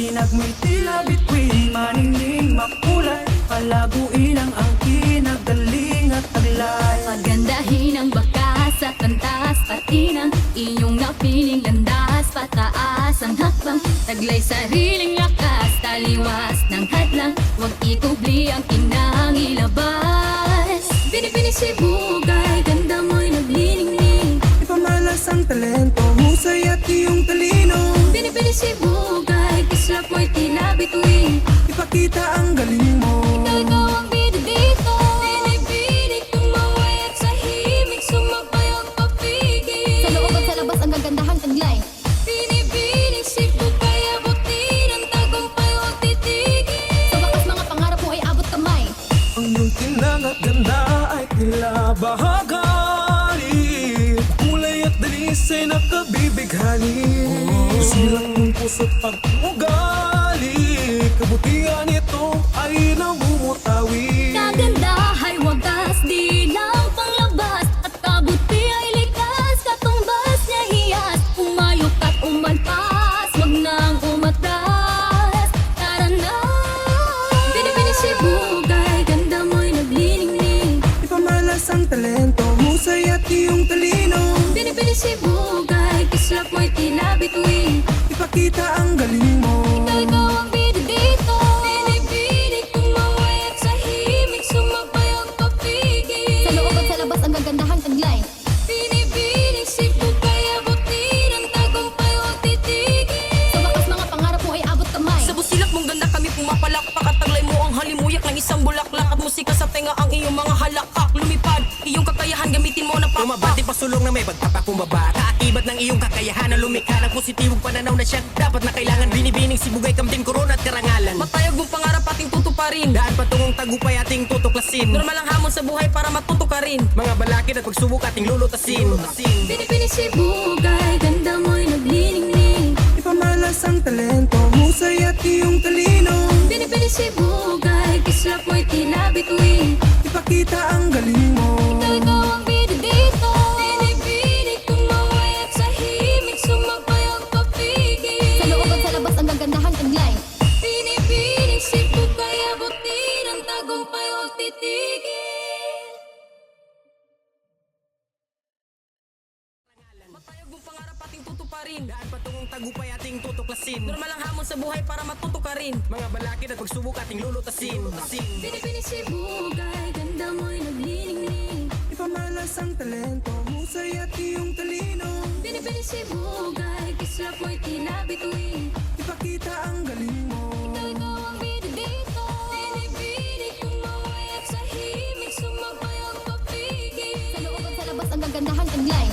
Sinag mo'y tila bituin, maningning makulay, palaguin ang angkin, nagdaling at taglay. Pagandahin ang bakas at landas, pati ng iyong napiling landas. Pataas ang hakbang, taglay sariling lakas, taliwas ng hadlang, huwag ikubli ang kinangilabas. Bini-bini si Bugay, ganda mo'y nagniningning. Ipamalas ang talento, husay at iyong talino. Bini-bini si Bugay, kislap mo'y tila bituin. Ipakita ang galing mo. Ikaw ang bida dito. Bini-bini tumaway at sa himig sumabay ang papigil. Sa loob at sa labas ang gagandahang taglay. Bini-bini si Bugay, abutin ang tagumpay, huwag titigil. Sa wakas mga pangarap mo ay abot kamay. Ang iyong tinang at ganda ay tila bahagani. Kulay at dalis ay nakabibighani. Silang mong puso't pag-ugali, kabutihan ito ay namumutawi. Kaganda ay wagas, di lang panglabas. At kabuti ay likas, katumbas niya hiyas. Umayok at umalpas, wag nang umatras. Tara na. Bini-bini si Bugay, ganda mo'y nagniningning. Ipamalas ang talento, husay at iyong talino. Bini-bini si Bugay, kislap mo'y tila bituin. Ipakita ang galing mo. Ikaw ang bida dito. Bini-bini tumaway at sa himig sumabay ang papigil. Sa loob at sa labas ang gagandahang taglay. Bini-bini si Bugay, abutin ang tagumpay, huwag titigil. Sa wakas mga pangarap mo ay abot kamay. Sa busilak mong ganda kami pumapalakpak at taglay mo ang halimuyak ng isang bulaklak at musika sa tenga ang iyong mga halakak. Lumipad, iyong kakayahan gamitin mo na Tumabati pasulong na may pagpapakumbaba. Kaakibat ng iyong kakayahan na lumikha ng positibong pananaw na siya dapat na kailangan. Binibining si Bugay, kamting korona at karangalan. matayog mong pangarap ating tutuparin. Daan patungong tagumpay ating tutuklasin. Normal ang hamon sa buhay para matuto ka rin. Mga balakid at pagsubok ating lulutasin. Bini-bini si Bugay, ganda mo'y nagniningning. Ipamalas ang talento, husay at iyong talino. Bini-bini si Bugay, kislap mo'y tila bituin. Ipakita ang galing mo. Ikaw ang bida dito. Bini-bini tumaway at sa himig sumabay ang papigil. Sa loob at sa labas ang gagandahang taglay. Bini-bini si Bugay, abutin ang tagumpay, huwag titigil. Matayog mong pangarap ating tutuparin. Daan patungong tagumpay ating tutuklasin. Normal ang hamon sa buhay para matuto ka rin. Mga balakid at pagsubok ating lulutasin. Bini-bini si Bugay, ganda mo'y nagniningning. Ipamalas ang talento, husay at iyong talino. Bini-bini si Bugay, kislap mo'y tila bituin. Ipakita ang galing mo. Ikaw ang bida dito. Bini-bini tumaway at sa himig sumabay ang papigil. Sa loob at sa labas ang gagandahang taglay.